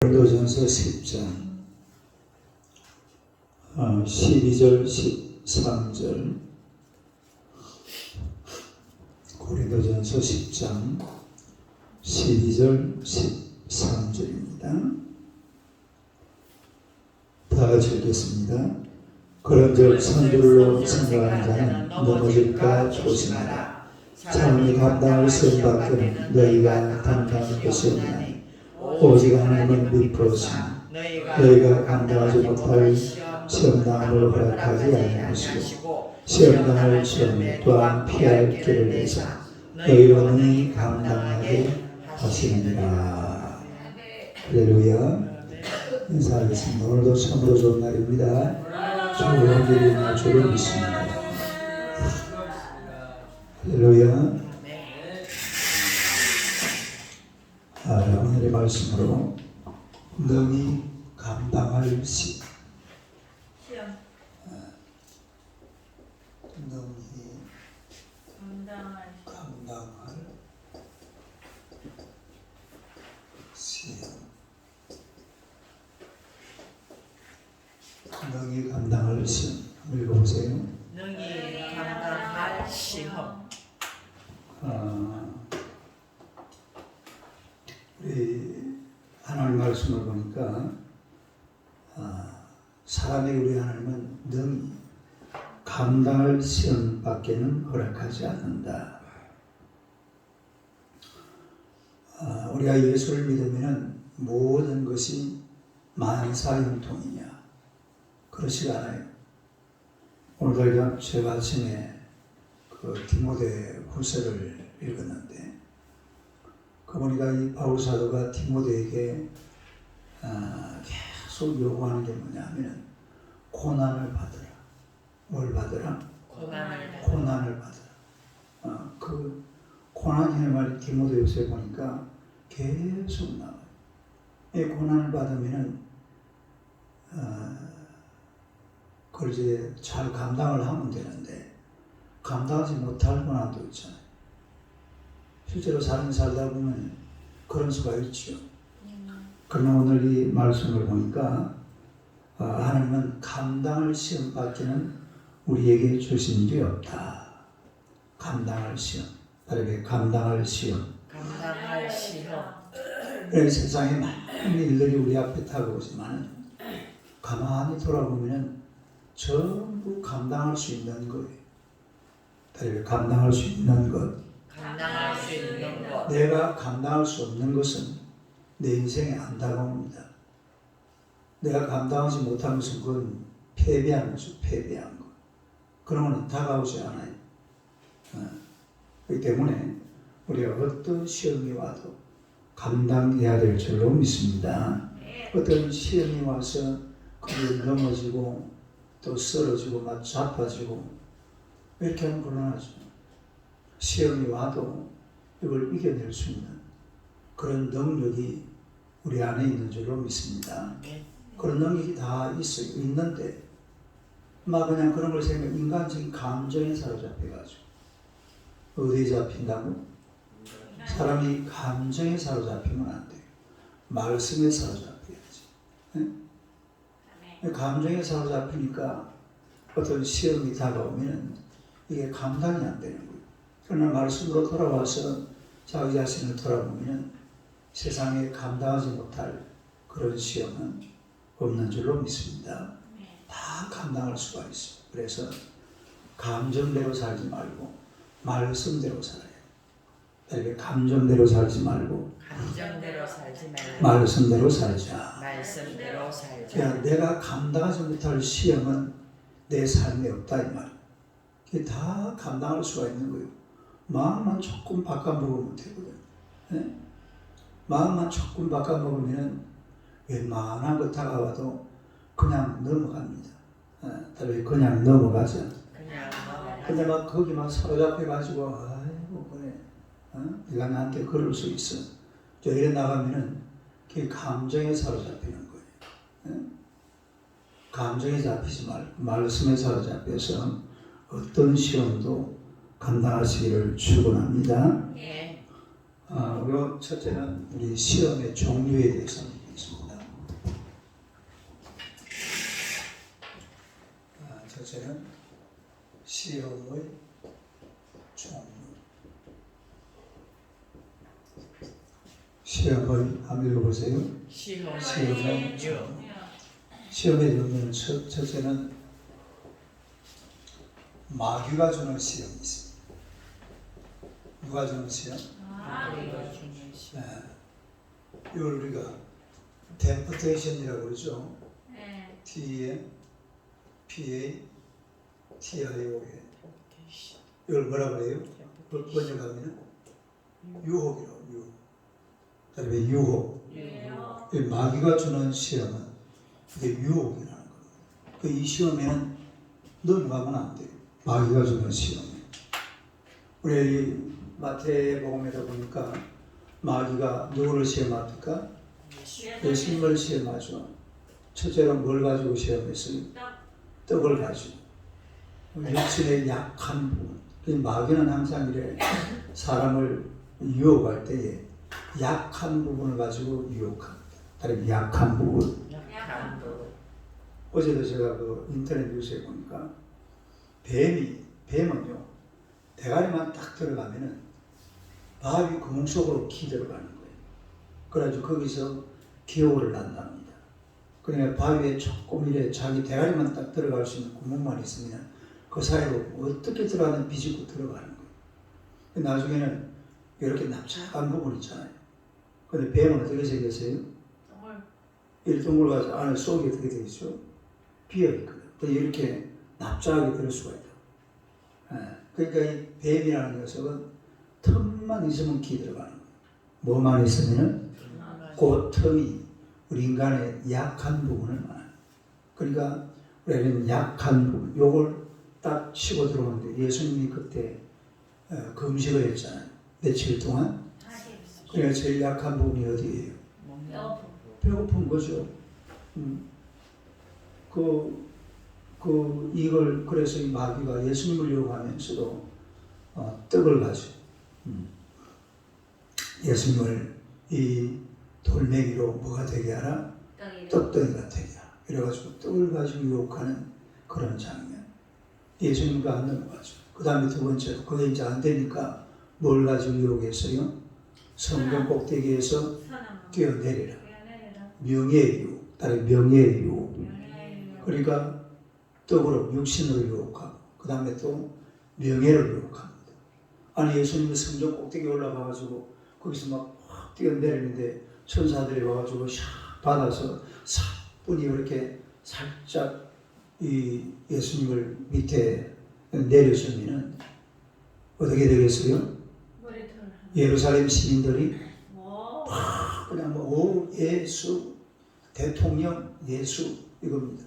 고린도전서 10장 12절 13절 고린도전서 10장 12절 13절입니다. 다 같이 읽겠습니다. 그런즉 선줄로 생각하는 자는 넘어질까 조심하라. 사람이 감당할 시험밖에는 너희가 감당할 것이 없나니 오직 하나님은 미쁘시니 너희가 감당하지 못할 시험당함을 허락하지 아니하시고 시험당할 시험에 또한 피할 길을 내사 너희로 능히 감당하게 하시느니라. 할렐루야. 인사하겠습니다. 오늘도 참으로 좋은 날입니다. 주의 은혜를 주를 믿습니다. 할렐루야. 오늘의 말씀으로 능히 감당할 시험, 능히 감당할 시험, 능히 감당할 시험. 한번 읽어보세요. 능히 감당할 시험. 우리 하나님 말씀을 보니까 사람이 우리 하나님은 능히 감당할 시험밖에는 허락하지 않는다. 우리가 예수를 믿으면 모든 것이 만사형통이냐? 그렇지 않아요. 오늘도 제가 아침에 그 디모데 후서를 읽었는데 그 보니까 이 바울 사도가 디모데에게 계속 요구하는 게 뭐냐면 고난을 받으라. 뭘 받으라? 고난을 받으라. 그 고난이라는 말이 디모데후서에 보니까 계속 나와요. 이 고난을 받으면은 그걸 이제 잘 감당을 하면 되는데 감당하지 못할 고난도 있잖아요. 실제로 삶을 살다 보면 그런 수가 있죠. 그러나 오늘 이 말씀을 보니까 하나님은 감당할 시험밖에는 우리에게 주신 게 없다. 감당할 시험. 다르게 감당할 시험. 감당할 시험. 세상에 많은 일들이 우리 앞에 다가오지만 가만히 돌아보면 전부 감당할 수 있는 거예요. 다르게 감당할 수 있는 것. 감당할 수 있는 것. 내가 감당할 수 없는 것은 내 인생에 안 다가옵니다. 내가 감당하지 못한 것은 그건 패배한 거죠. 패배한 것. 그런 건 다가오지 않아요. 그렇기 때문에 우리가 어떤 시험이 와도 감당해야 될 줄로 믿습니다. 어떤 시험이 와서 그걸 넘어지고 또 쓰러지고 막 자빠지고 이렇게 하면 곤란하죠. 시험이 와도 이걸 이겨낼 수 있는 그런 능력이 우리 안에 있는 줄로 믿습니다. 그런 능력이 다 있어요. 있는데 막 그냥 그런 걸 생각 인간적인 감정에 사로잡혀가지고 어디에 잡힌다고? 사람이 감정에 사로잡히면 안 돼요. 말씀에 사로잡혀야지. 네? 감정에 사로잡히니까 어떤 시험이 다가오면 이게 감당이 안 되는 거예요. 그러나 말씀으로 돌아와서 자기 자신을 돌아보면 세상에 감당하지 못할 그런 시험은 없는 줄로 믿습니다. 다 감당할 수가 있어요. 그래서 감정대로 살지 말고 말씀대로 살아요. 그러니까 감정대로 살지 말고 말씀대로 살자. 그러니까 내가 감당하지 못할 시험은 내 삶에 없다 이 말. 그게 다 감당할 수가 있는 거예요. 마음만 조금 바꿔먹으면 되거든. 네? 마음만 조금 바꿔먹으면 웬만한 거 다가와도 그냥 넘어갑니다. 그냥 넘어가죠. 근데 막 거기만 사로잡혀가지고 아이고 그래. 네가 나한테 그럴 수 있어. 저 이래 나가면은 그게 감정에 사로잡히는 거예요. 네? 감정에 잡히지 말고 말씀에 사로잡혀서 어떤 시험도 감당하시기를 축원합니다. 그리고 첫째는 우리 시험의 종류에 대해서 알겠습니다. 번째는 시험의 종류. 시험의 한번 읽어보세요. 시험의 시험의 종류. 시험의 종류는 첫째는 마귀가 주는 시험이 있습니다. 누가 주는 시험? 마귀가 주는 시험. 이걸 우리가 템프테이션이라고 그러죠. 네. TMPATION. 이걸 뭐라 그래요? 번역하면 유혹이라고. 유혹. 그다음에 유혹. 왜요? 이 마귀가 주는 시험은 이게 유혹이라는 겁니다. 이 시험에는 넘어가면 안 돼요. 마귀가 주는 시험. 우리 마태복음에도 보니까 마귀가 누구를 시험합니까? 예수님을 시험하죠. 첫째로 뭘 가지고 시험했어요? 떡을 가지고. 육신의 약한 부분. 마귀는 항상 이래 사람을 유혹할 때에 약한 부분을 가지고 유혹합니다. 다른 약한 부분. 약한 부분. 어제도 제가 그 인터넷 뉴스에 보니까 뱀은요, 대가리만 딱 들어가면은 바위 구멍 속으로 기 들어가는 거예요. 그래가지고 거기서 기호를 난답니다. 그러니까 바위에 조금 이래 자기 대가리만 딱 들어갈 수 있는 구멍만 있으면 그 사이로 어떻게 들어가는 비집고 들어가는 거예요. 나중에는 이렇게 납작한 부분 있잖아요. 근데 뱀은 어떻게 생겼어요? 이 동굴 가서 안에 속이 어떻게 되어 있죠? 비어있거든. 이렇게 납작하게 들을 수가 있다. 그러니까 이 뱀이라는 녀석은 틈만 있으면 기 들어가는 거예요. 뭐만 있으면은 그 틈이 우리 인간의 약한 부분을 말해요. 그러니까 우리는 약한 부분, 요걸 딱 치고 들어오는데 예수님이 그때 금식을 했잖아요. 며칠 동안. 그러니까 제일 약한 부분이 어디예요? 배고픈 거죠. 이걸 그래서 이 마귀가 예수님을 유혹하면서도 떡을 가지고 예수님을 이 돌멩이로 뭐가 되게 하라? 떡덩이가 되게 하라. 이래가지고 떡을 가지고 유혹하는 그런 장면. 예수님과 안 넘어가죠. 그 다음에 두 번째로 그게 이제 안 되니까 뭘 가지고 유혹했어요? 성경 꼭대기에서 뛰어내리라. 명예의 유혹, 다른 명예의 유혹. 그러니까 떡으로 육신으로 유혹하고 그 다음에 또 명예를 유혹합니다. 아니 예수님이 성전 꼭대기 올라가가지고 거기서 막 확 뛰어내리는데 천사들이 와가지고 샥 받아서 사뿐히 이렇게 살짝 이 예수님을 밑에 내려주면은 어떻게 되겠어요? 예루살렘 시민들이 그냥 오 예수 대통령 예수 이겁니다.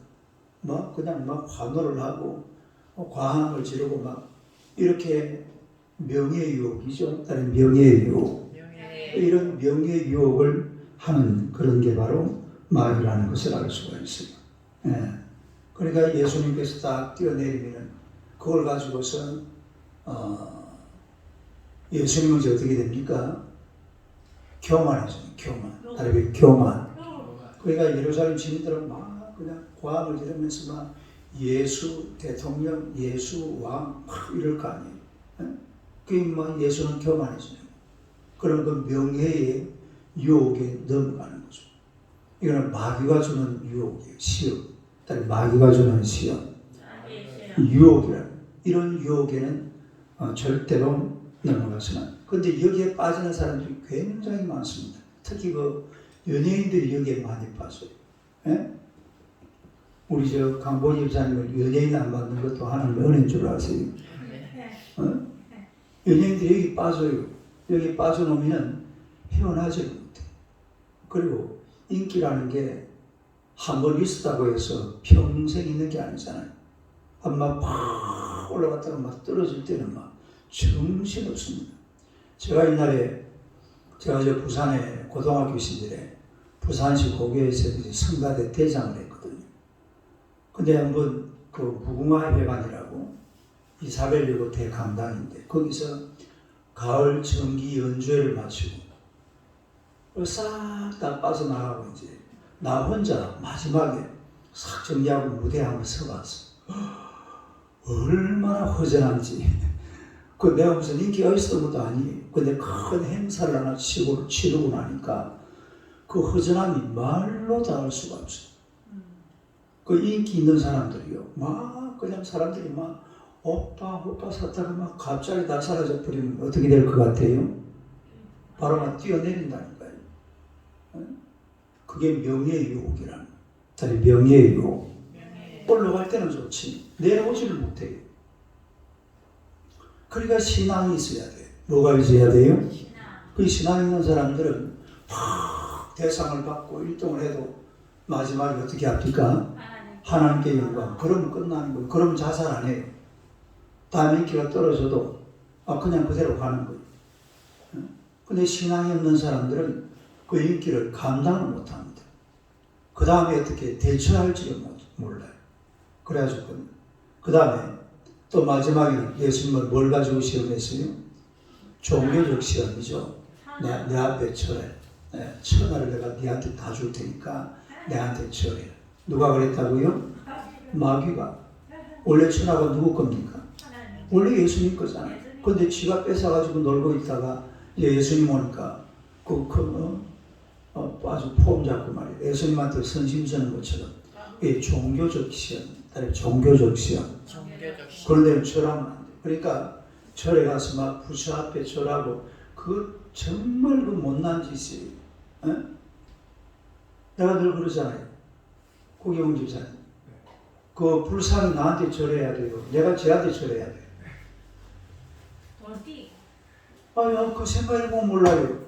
막 그냥 막 환호를 하고 과항을 지르고 막 이렇게 명예 유혹이죠. 다른 명예 유혹. 이런 명예 유혹을 하는 그런 게 바로 마귀라는 것을 알 수가 있어요. 그러니까 예수님께서 딱 뛰어내리면 그걸 가지고서 예수님은 이제 어떻게 됩니까? 교만이죠. 교만. 다른 교만. 그러니까 예루살렘 시민들은 막 그냥 과음을 지르면서 막 예수 대통령, 예수 왕 막 이럴 거 아니에요. 그게 막 예수는 교만이죠. 그런 그 명예의 유혹에 넘어가는 거죠. 이거는 마귀가 주는 유혹이에요. 시험. 다른 마귀가 주는 시험. 유혹이라는 이런 유혹에는 절대로 넘어가서는. 근데 여기에 빠지는 사람들이 굉장히 많습니다. 특히 그 연예인들이 여기에 많이 빠져요. 예? 우리 저 강보지 집사님을 연예인 안 받는 것도 하나님의 은혜인 줄 아세요? 연예인들이 여기 빠져요. 여기 빠져놓으면 헤어나지 못해. 그리고 인기라는 게 한 번 있었다고 해서 평생 있는 게 아니잖아요. 한번 팍 올라갔다가 막 떨어질 때는 막 정신없습니다. 제가 옛날에 제가 저 부산에 고등학교 시절에 부산시 고교에서 성가대 대장을 했거든요. 근데 한번 그 무궁화회관이라고 이사벨리고 대강당인데 거기서 가을 정기 연주회를 마치고 싹 다 빠져나가고 이제 나 혼자 마지막에 싹 정리하고 무대에 한번 서봤어. 얼마나 허전한지. 그 내가 무슨 인기가 있었던 것도 아니에요. 근데 큰 행사를 하나 치르고 나니까 그 허전함이 말로 닿을 수가 없어요. 그 인기 있는 사람들이요. 막 그냥 사람들이 막 오빠 샀다가 막 갑자기 다 사라져 버리면 어떻게 될 것 같아요? 바로 막 뛰어내린다니까요. 그게 명예의 유혹이라는 거예요. 명예의 유혹. 올라갈 때는 좋지. 내려오지를 못해요. 그러니까 신앙이 있어야 돼요. 뭐가 있어야 돼요? 그 신앙 있는 사람들은 막 대상을 받고 1등을 해도 마지막에 어떻게 합니까? 하나님께 영광. 그러면 끝나는 거예요. 그러면 자살 안 해요. 다음 인기가 떨어져도 그냥 그대로 가는 거예요. 근데 신앙이 없는 사람들은 그 인기를 감당을 못합니다. 그 다음에 어떻게 대처할지를 몰라요. 그래가지고 그 다음에 또 마지막에는 예수님은 뭘 가지고 시험했어요? 종교적 시험이죠. 내 앞에 철해. 천하를 내가 네한테 다 줄 테니까 내한테 철해. 누가 그랬다고요? 마귀가. 원래 천하가 누구 겁니까? 원래 예수님 거잖아요. 근데 지가 뺏어가지고 놀고 있다가 이제 예수님 오니까 아주 폼 잡고 말이에요. 예수님한테 선심 서는 것처럼 종교적 시험, 종교적 시험. 그런 데는 절하면 안 돼. 그러니까 절에 가서 막 부처 앞에 절하고 그 정말 그 못난 짓이에요. 내가 늘 그러잖아요. 고경훈 집사님. 그 불상이 나한테 절해야 돼요. 내가 쟤한테 절해야 돼요. 그 생각해보면 몰라요.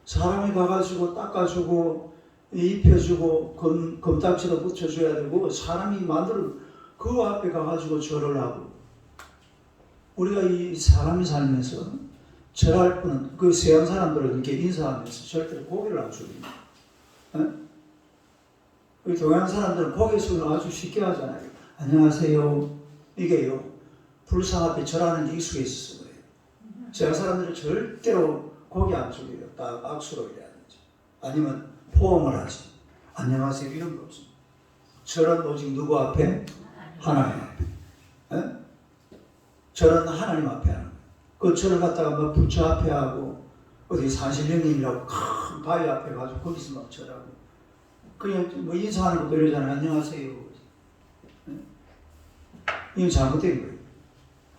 사람이 가가지고 닦아주고 입혀주고 금딱지도 붙여줘야 되고 사람이 만들어 그 앞에 가가지고 절을 하고 우리가 이 사람이 살면서 절할 뿐은 그 서양 사람들은 이렇게 인사하면서 절대로 고개를 안 숙입니다. 우리 동양 사람들은 고개 숙이는 아주 쉽게 하잖아요. 안녕하세요. 이게요. 불상 앞에 절하는 게 익숙해 있어서 그래요. 서양 사람들은 절대로 고개 안 숙여요. 딱 악수로 이래야지. 아니면 포옹을 하지. 안녕하세요. 이런 거 없습니다. 절은 오직 누구 앞에? 하나님 앞에. 절은 하나님 앞에 하는 거예요. 그 절을 갖다가 막 부처 앞에 하고 어디 산신령님이라고 큰 바위 앞에 가지고 거기서 막 절하고 그냥 뭐 인사하는 것도 이러잖아요. 안녕하세요. 이건 잘못된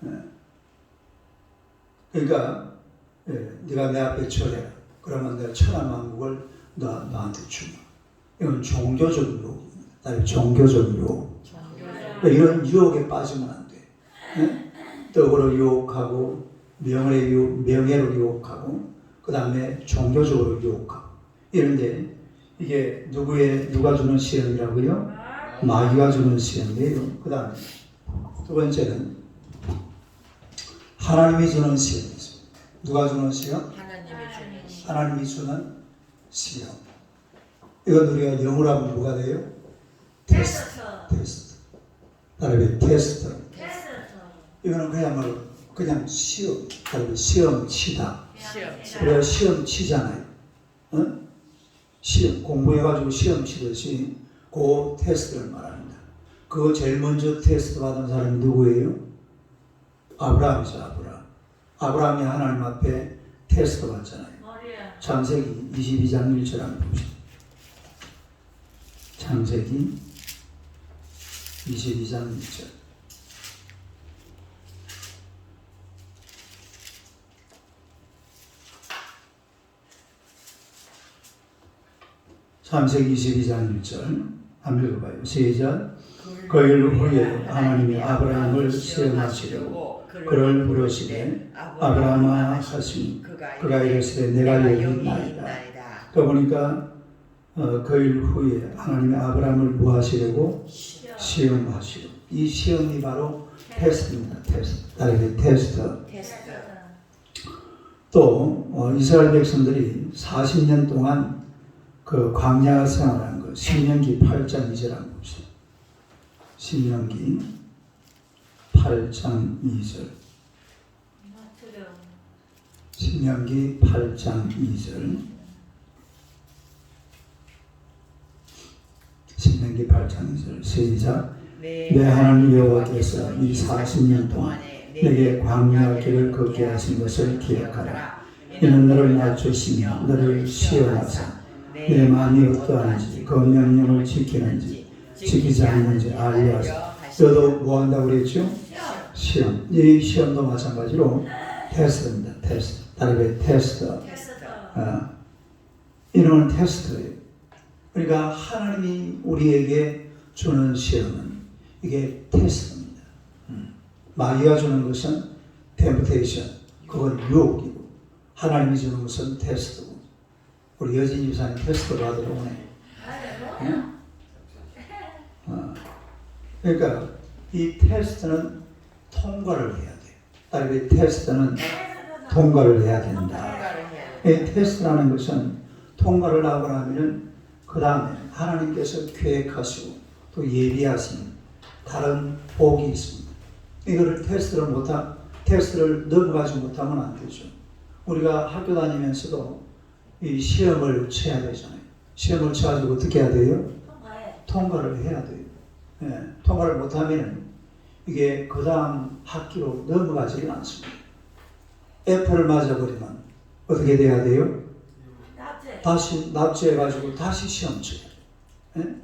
거예요. 그러니까 네가 내 앞에 절해라. 그러면 내가 천하만국을 너한테 주마. 이건 종교적 유혹입니다. 종교적 유혹. 이런 유혹에 빠지면 안 돼. 떡으로 유혹하고 명예로 유혹하고 그 다음에 종교적으로 유혹하고 이런데 이게 누가 주는 시험이라고요? 마귀가 주는 시험이에요. 그 다음에 두 번째는 하나님이 주는 시험이 있습니다. 누가 주는 시험? 하나님이 주는 시험. 이건 우리가 영어로 하면 뭐가 돼요? 테스트. 다르게 테스트. 이거는 그냥 시험. 다르게 시험 치다. 우리가 시험 치잖아요. 시험 공부해가지고 시험 치듯이 그 테스트를 말합니다. 그거 제일 먼저 테스트 받은 사람이 누구예요? 아브라함이죠. 아브라함이 하나님 앞에 테스트 받잖아요. 창세기 22장 1절 한번 보시죠. 창세기 22장 1절. 창세기 22장 1절 한번 읽어봐요. 시작. 그 일 후에 하나님이 아브라함을 시험하시려고 그를 부르시되 아브라함아 하시니 그가 이르시되 내가 여기 있나이다. 또 보니까 그 일 후에 하나님이 아브라함을 뭐 하시려고? 시험하시려고. 이 시험이 바로 테스트입니다. 테스트. 또 이스라엘 백성들이 40년 동안 그 광야 생활하는 거 신명기 8장 2절 한번 봅시다. 신명기 8장 2절. 신명기 8장 2절. 신명기 8장 2절. 시작. 내 하나님 여호와께서 이 40년 동안 내게 광야 길을 걷게 하신 것을 기억하라. 이는 너를 낮추시며 너를 시험하사 내 마음이 어떠한지 그 명령을 지키는지 지키지 않는지 알게 하사. 너도 뭐 한다고 그랬죠? 시험. 이 시험도 마찬가지로 테스트입니다. 테스트. 다르게 테스트. 이런 테스트예요. 그러니까 하나님이 우리에게 주는 시험은 이게 테스트입니다. 마귀가 주는 것은 템프테이션, 그건 유혹이고, 하나님이 주는 것은 테스트고. 우리 여진 유사님 테스트 받으러 오네. 그러니까 이 테스트는 통과를 해야 돼요. 다르게 테스트는 통과를 해야 된다. 이 테스트라는 것은 통과를 하고 나면은 그 다음에 하나님께서 계획하시고 또 예비하신 다른 복이 있습니다. 이거를 테스트를 넘어가지 못하면 안 되죠. 우리가 학교 다니면서도 이 시험을 쳐야 되잖아요. 시험을 쳐가지고 어떻게 해야 돼요? 통과를 해야 돼요. 통과를 못하면 이게 그 다음 학기로 넘어가지는 않습니다. F를 맞아버리면 어떻게 돼야 돼요? 다시 납치해가지고 다시 시험 쳐야 돼요.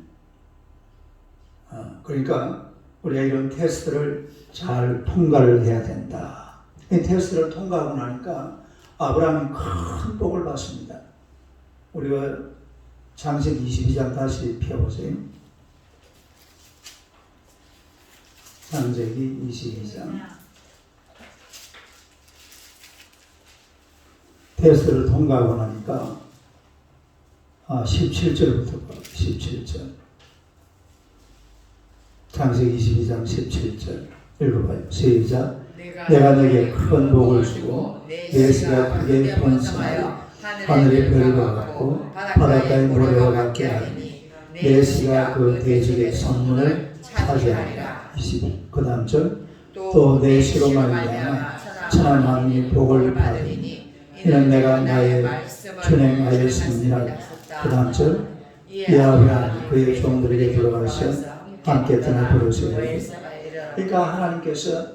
그러니까 우리가 이런 테스트를 잘 통과를 해야 된다. 이 테스트를 통과하고 나니까 아브라함이 큰 복을 받습니다. 우리가 창세기 22장 다시 펴보세요. 창세기 22장. 테스트를 통과하고 나니까 17절부터 봐. 17절. 창세기 22장 17절 읽어봐요. 시작. 내가 너에게 큰 복을 주고 내 씨가 크게 번성하여 하늘의 별과 같고 바닷가의 모래와 같게 하리니 내 씨가 그 대적의 성문을 차지하리라. 22. 그 다음 절. 또 내 씨로 말미암아 천하 만민이 복을 받으리니 이는 내가 나의 준행하였음이라. 그 다음 절. 이 아브라함이 그의 종들에게 들어가서 함께 떠나 부르시고. 그러니까 하나님께서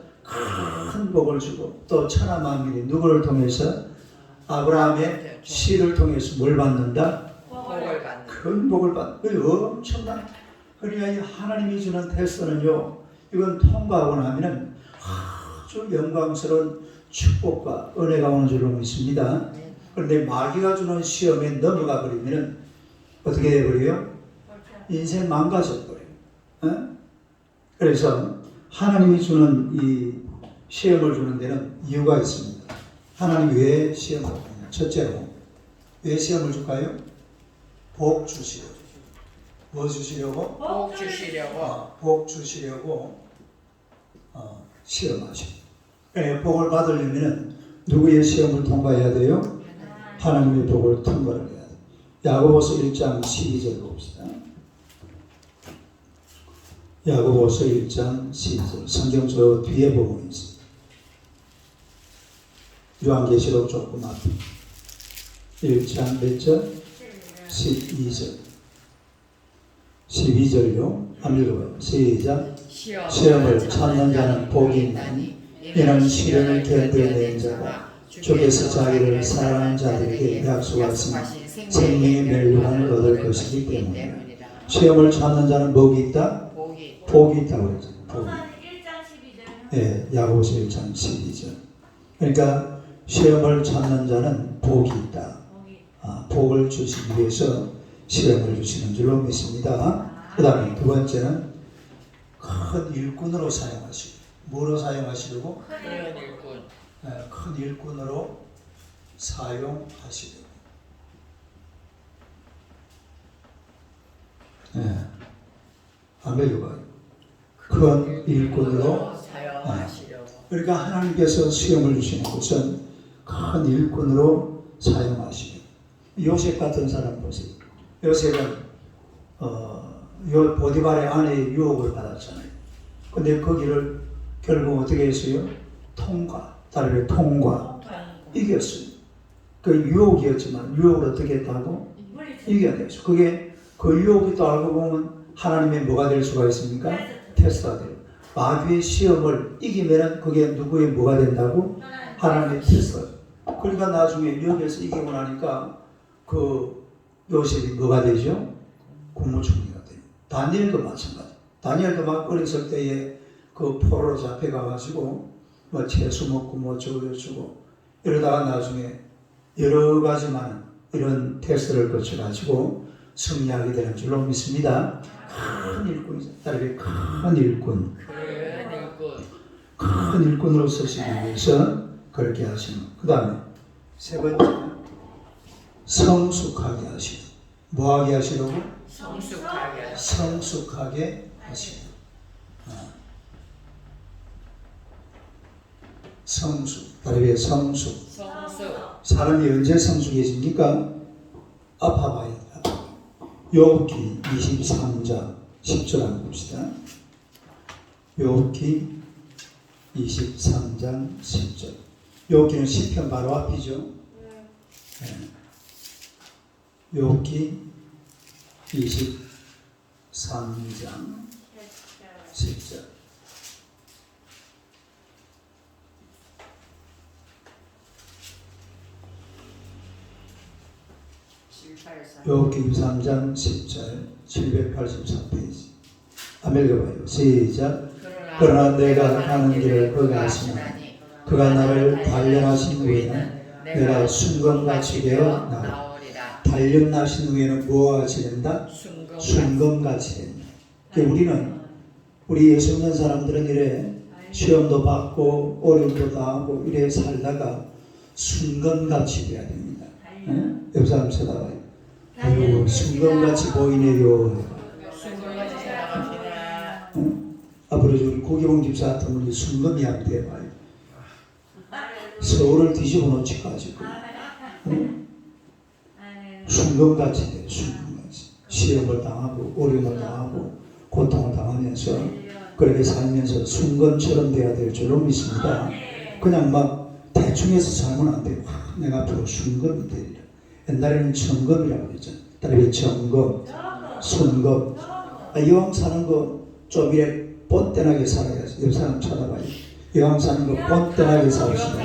큰 복을 주고 또 천하 만민이 누구를 통해서 아브라함의 씨를 통해서 뭘 받는다? 복을 받는. 큰 복을 받는. 엄청난. 그러니까 이 하나님이 주는 테스트는요, 이건 통과하고 나면은 아주 영광스러운 축복과 은혜가 오는 줄로 믿습니다. 그런데 마귀가 주는 시험에 넘어가 버리면은 어떻게 돼버려요? 인생 망가져 버려요. 그래서 하나님이 주는 이 시험을 주는 데는 이유가 있습니다. 하나님이 왜 시험을 주느냐? 첫째로 왜 시험을 줄까요? 복 주시려고. 뭐 주시려고? 복 주시려고. 복 주시려고 시험하시고. 그러니까 복을 받으려면 누구의 시험을 통과해야 돼요? 하나님의 복을 통과를 해야 돼요. 야고보서 1장 12절 봅시다. 야고보서 1장 12절. 성경 저 뒤에 부분이 있습니다. 요한계시록 조금 앞에 1장 몇 절? 12절. 12절요. 한번 읽어봐요. 시작. 시험을 찾는 자는 복이 있나니 이는 시련을 견뎌낸 자가 주께서 자기를 사랑하는 자들에게 약속하신 생명의 멸류관을 얻을 것이기 때문에. 시험을 찾는 자는 복이 있다? 복이 있다고 그랬죠. 복이. 네, 야고보서 1장 12절. 그러니까 시험을 찾는 자는 복이 있다. 복을 주시기 위해서 시험을 주시는 줄로 믿습니다. 그 다음에 두 번째는 큰 일꾼으로 사용하시고. 뭐로 사용하시려고? 큰 일꾼. 큰 일꾼으로 사용하시려고. 한번 읽어봐요. 큰 일꾼으로 사용하시려고. 그러니까 하나님께서 시험을 주시는 것은 큰 일꾼으로 사용하시려고. 요셉 같은 사람 보세요. 요셉은 보디발의 아내의 유혹을 받았잖아요. 근데 거기를 결국 어떻게 했어요? 다르게 통과. 이겼어요. 그 유혹이었지만 유혹을 어떻게 했다고? 이겨냈어요. 그게 그 유혹이 또 알고 보면 하나님의 뭐가 될 수가 있습니까? 테스트가 돼요. 마귀의 시험을 이기면은 그게 누구의 뭐가 된다고? 하나님의 테스트가. 그러니까 나중에 여기에서 이기고 나니까 그 요셉이 뭐가 되죠? 국무총리가 돼요. 다니엘도 마찬가지. 다니엘도 막 어렸을 때에 그 포로로 잡혀가가지고 뭐 채소 먹고 뭐 저거 이러다가 나중에 여러 가지 많은 이런 테스트를 거쳐가지고 승리하게 되는 줄로 믿습니다. 큰 일꾼이죠. 딸에게 큰 일꾼. 큰 일꾼으로 서시기 위해서 그렇게 하시는. 그 다음에 세 번째 성숙하게 하시고. 뭐하게 하시려고? 성숙하게 하시고. 성숙. 딸에게 성숙. 사람이 언제 성숙해집니까? 아파봐야 돼. 욥기 23장 10절 한번 봅시다. 욥기 23장 10절. 욥기는 시편 바로 앞이죠. 네. 욥기 23장 10절. 욥기 23장 10절 784페이지. 한번 읽어봐요. 시작. 그러나 내가 가는 길을 그가 아시나니 그가 나를 단련하신 후에는 내가 순금같이 되어 나오리라. 단련하신 후에는 뭐가 같이 된다? 순금같이 된다. 우리는 우리 예수 믿는 사람들은 이래 시험도 받고 어려움도 당하고 이래 살다가 순금같이 돼야 됩니다. 옆 사람 쳐다봐요. 아유, 순금같이 보이네요. 순금같이 살아갑시다. 앞으로 우리 고기봉 집사 같은 분이 순금이한테 봐요. 서울을 뒤집어 놓치가지고 순금같이 돼요. 순금같이. 시험을 당하고 어려움을 당하고 고통을 당하면서 그렇게 살면서 순금처럼 돼야 될 줄로 믿습니다. 그냥 막 대충해서 살면 안 돼요. 내가 앞으로 순금이 되리라. 옛날에는 점검이라고 그랬죠. 다른 점검, 순검. 이왕 사는 거 좀 이래 뻔뻔하게 살아야지. 옆 사람 쳐다봐요. 이왕 사는 거 뻔뻔하게 삽시다.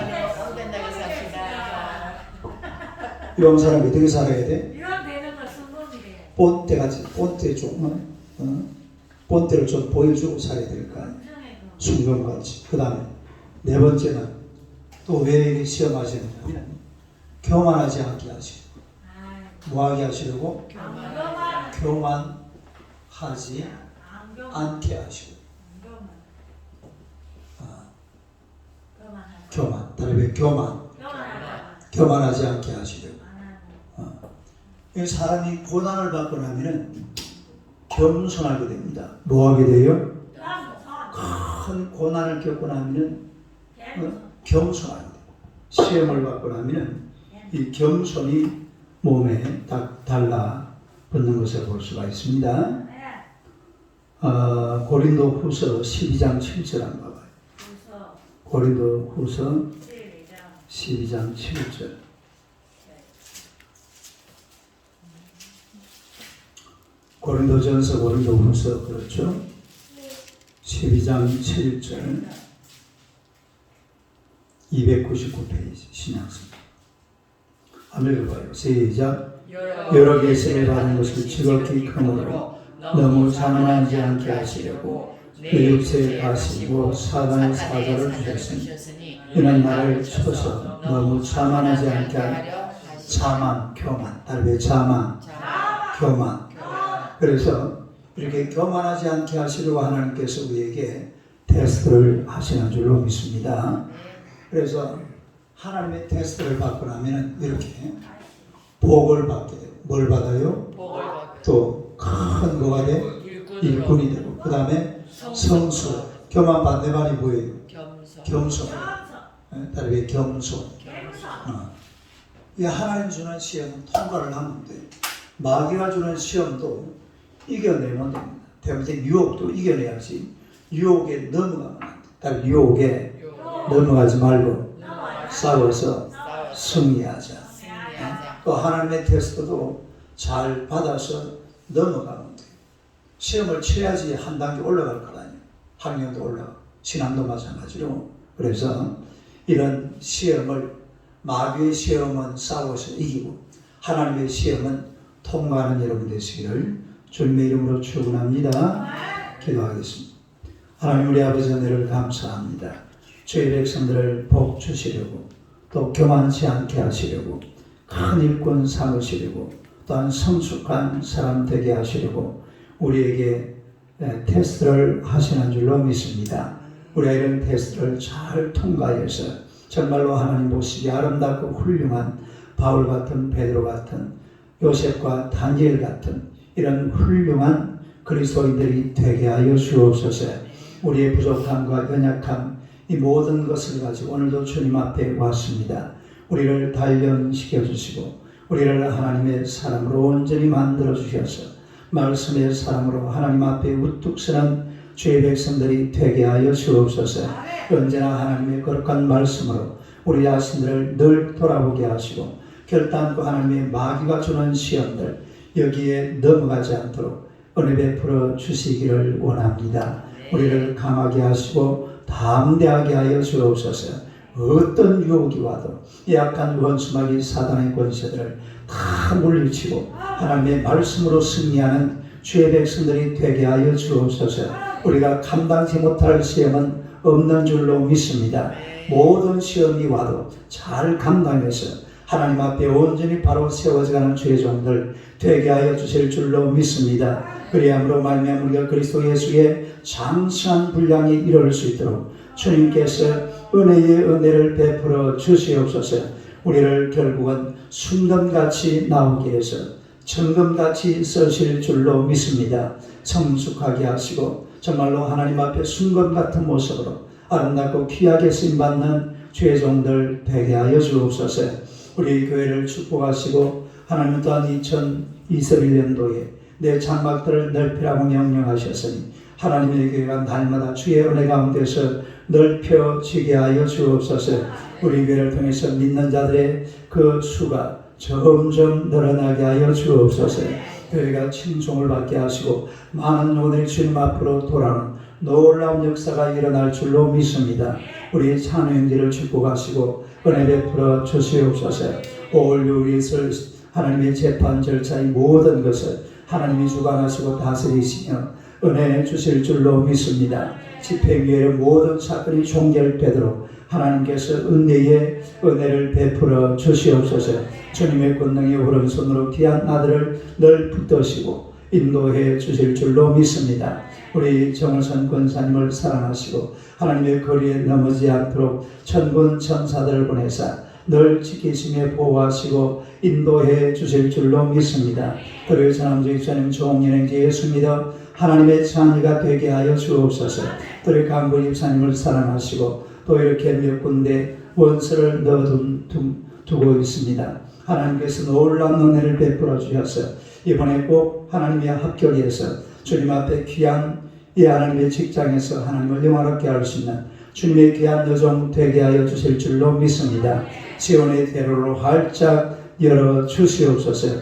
이왕 사람 어떻게 살아야 돼? 뻔때같이, 뻔때 좀, 뻔때를 좀 보여주고 살아야 될 거 아니에요. 순검같이. 그 다음에 네 번째는 또 왜 시험하시느냐면 교만하지 않게 하시고. 뭐하게 하시려고? 교만하지 않게 하시고. 교만. 다른 왜 교만? 교만하지 않게 하시려고. 사람이 고난을 받고 나면은 겸손하게 됩니다. 뭐하게 돼요? 큰 고난을 겪고 나면은 겸손하게 돼요. 시험을 받고 나면은 이 겸손이 몸에 딱 달라붙는 것을 볼 수가 있습니다. 고린도 후서 12장 7절 한번 봐봐요. 고린도 후서 12장 7절. 고린도전서 고린도 후서 그렇죠? 12장 7절 299페이지 신약성. 한번 읽어봐요. 시작. 여러 계시를 받은 것을 지극히 크므로 너무 자만하지 않게 하시려고 내 육체에 가시고 사단의 사자를 주셨으니 이는 나를 쳐서 너무 자만하지 않게 하려 자만, 교만. 다르게 자만, 교만. 그래서 이렇게 교만하지 않게 하시려고 하나님께서 우리에게 테스트를 하시는 줄로 믿습니다. 그래서 하나님의 테스트를 받고 나면 이렇게 복을 받게 돼요. 뭘 받아요? 또 큰 거가 돼? 일꾼이 되고. 그 다음에 성수. 교만 반대말이 뭐예요? 겸손. 다르게 겸손. 이 하나님 주는 시험은 통과를 하면 돼요. 마귀가 주는 시험도 이겨내면 됩니다. 대부분 유혹도 이겨내야지. 유혹에 넘어가면 안 돼. 다른 유혹에 넘어가지 말고 싸워서 승리하자. 또 하나님의 테스트도 잘 받아서 넘어가면 돼요. 시험을 쳐야지 한 단계 올라갈 거 아니에요. 학년도 올라가고 신앙도 마찬가지로. 그래서 이런 시험을, 마귀의 시험은 싸워서 이기고 하나님의 시험은 통과하는 여러분 되시기를 주님의 이름으로 축원합니다. 기도하겠습니다. 하나님 우리 아버지 은혜를 감사합니다. 주의 백성들을 복 주시려고, 또 교만치 않게 하시려고, 큰 일꾼 삼으시려고, 또한 성숙한 사람 되게 하시려고 우리에게 테스트를 하시는 줄로 믿습니다. 우리가 이런 테스트를 잘 통과해서 정말로 하나님 보시기에 아름답고 훌륭한 바울 같은, 베드로 같은, 요셉과 다니엘 같은 이런 훌륭한 그리스도인들이 되게 하여 주옵소서. 우리의 부족함과 연약함, 이 모든 것을 가지고 오늘도 주님 앞에 왔습니다. 우리를 단련시켜 주시고 우리를 하나님의 사람으로 온전히 만들어 주셔서 말씀의 사람으로 하나님 앞에 우뚝 서는 주의 백성들이 되게 하여 주옵소서. 언제나 하나님의 거룩한 말씀으로 우리 자신들을 늘 돌아보게 하시고 결단코 하나님의 마귀가 주는 시험들 여기에 넘어가지 않도록 은혜 베풀어 주시기를 원합니다. 우리를 강하게 하시고 담대하게 하여 주옵소서. 어떤 유혹이 와도 약한 원수마귀 사단의 권세들을 다 물리치고 하나님의 말씀으로 승리하는 주의 백성들이 되게 하여 주옵소서. 우리가 감당치 못할 시험은 없는 줄로 믿습니다. 모든 시험이 와도 잘 감당해서 하나님 앞에 온전히 바로 세워져가는 주의 종들 되게 하여 주실 줄로 믿습니다. 그리함으로 말미암아 우리가 그리스도 예수의 장성한 분량이 이룰 수 있도록 주님께서 은혜의 은혜를 베풀어 주시옵소서. 우리를 결국은 순금같이 나오게 해서 정금같이 쓰실 줄로 믿습니다. 성숙하게 하시고 정말로 하나님 앞에 순금 같은 모습으로 아름답고 귀하게 쓰임받는 주의 종들 되게 하여 주옵소서. 우리 교회를 축복하시고 하나님 또한 2021년도에 내 장막들을 넓히라고 명령하셨으니 하나님의 교회가 날마다 주의 은혜 가운데서 넓혀지게 하여 주옵소서. 우리 교회를 통해서 믿는 자들의 그 수가 점점 늘어나게 하여 주옵소서. 교회가 칭송을 받게 하시고 많은 영혼들이 주님 앞으로 돌아오는 놀라운 역사가 일어날 줄로 믿습니다. 우리 찬양들을 축복하시고 은혜 베풀어 주시옵소서. 올 6일을 하나님의 재판 절차의 모든 것을 하나님이 주관하시고 다스리시며 은혜 주실 줄로 믿습니다. 집행위의 모든 사건이 종결되도록 하나님께서 은혜의 은혜를 베풀어 주시옵소서. 주님의 권능의 오른손으로 귀한 아들을 늘 붙드시고 인도해 주실 줄로 믿습니다. 우리 정을선 권사님을 사랑하시고 하나님의 거리에 넘어지지 않도록 천군 천사들을 보내사 늘 지키시며 보호하시고 인도해 주실 줄로 믿습니다. 그리고 전함주 입사님 종연행제 예수 믿어 하나님의 자녀가 되게 하여 주옵소서. 그리고 강구 입사님을 사랑하시고 또 이렇게 몇 군데 원수를 넣어두고 있습니다. 하나님께서 놀라운 은혜를 베풀어 주셔서 이번에 꼭 하나님의 합격해서 주님 앞에 귀한 이 하나님의 직장에서 하나님을 영화롭게 할 수 있는 주님의 귀한 여종 되게 하여 주실 줄로 믿습니다. 지원의 대로로 활짝 열어 주시옵소서.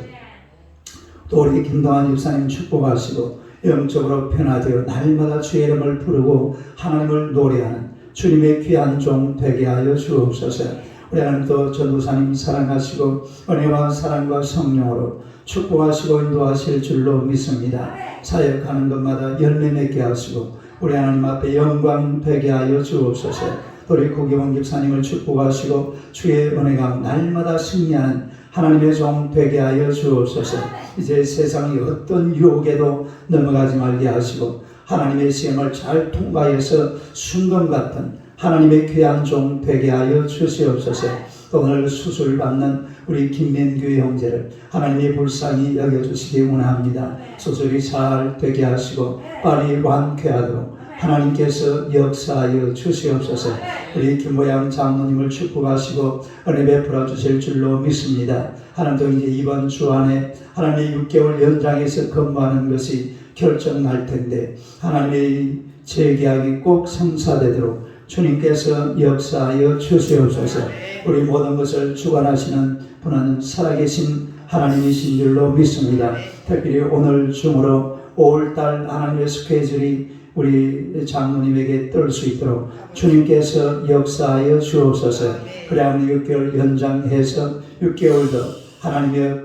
또 우리 김동환 집사님 축복하시고 영적으로 변화되어 날마다 주의 이름을 부르고 하나님을 노래하는 주님의 귀한 종 되게 하여 주옵소서. 우리 하나님도 전도사님 사랑하시고 은혜와 사랑과 성령으로 축복하시고 인도하실 줄로 믿습니다. 사역하는 것마다 열매 맺게 하시고 우리 하나님 앞에 영광 되게 하여 주옵소서. 우리 구기원 집사님을 축복하시고 주의 은혜가 날마다 승리하는 하나님의 종 되게 하여 주옵소서. 이제 세상이 어떤 유혹에도 넘어가지 말게 하시고 하나님의 시험을 잘 통과해서 순금 같은 하나님의 귀한 종 되게 하여 주시옵소서. 오늘 수술 받는 우리 김민규 형제를 하나님의 불쌍히 여겨주시기 원합니다. 수술이 잘 되게 하시고 빨리 완쾌하도록 하나님께서 역사하여 주시옵소서. 우리 김모양 장로님을 축복하시고 은혜 베풀어 주실 줄로 믿습니다. 하나님도 이제 이번 주 안에 하나님의 6개월 연장해서 근무하는 것이 결정날 텐데 하나님의 재계약이 꼭 성사되도록 주님께서 역사하여 주시옵소서. 우리 모든 것을 주관하시는 분은 살아계신 하나님이신 줄로 믿습니다. 특별히 오늘 중으로 5월달 하나님의 스케줄이 우리 장로님에게 뜰 수 있도록 주님께서 역사하여 주옵소서. 그래 하나님 6개월 연장해서 6개월 더 하나님의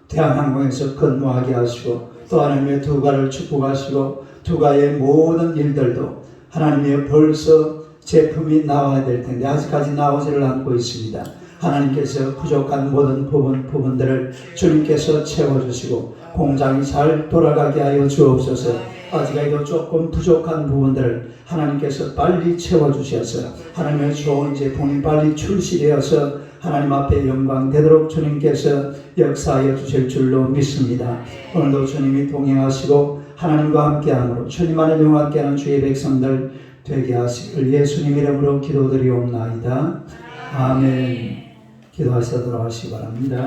대한항공에서 근무하게 하시고 또 하나님의 두가를 축복하시고 두가의 모든 일들도 하나님의 벌써 제품이 나와야 될 텐데 아직까지 나오지를 않고 있습니다. 하나님께서 부족한 모든 부분들을 주님께서 채워주시고 공장이 잘 돌아가게 하여 주옵소서. 아직까지도 조금 부족한 부분들을 하나님께서 빨리 채워주셔서 하나님의 좋은 제품이 빨리 출시되어서 하나님 앞에 영광 되도록 주님께서 역사하여 주실 줄로 믿습니다. 오늘도 주님이 동행하시고 하나님과 함께함으로 주님 안에 영원케 하는 주의 백성들 되게 하시길 예수님 이름으로 기도드리옵나이다. 아멘. 기도하시도록 하시기 바랍니다.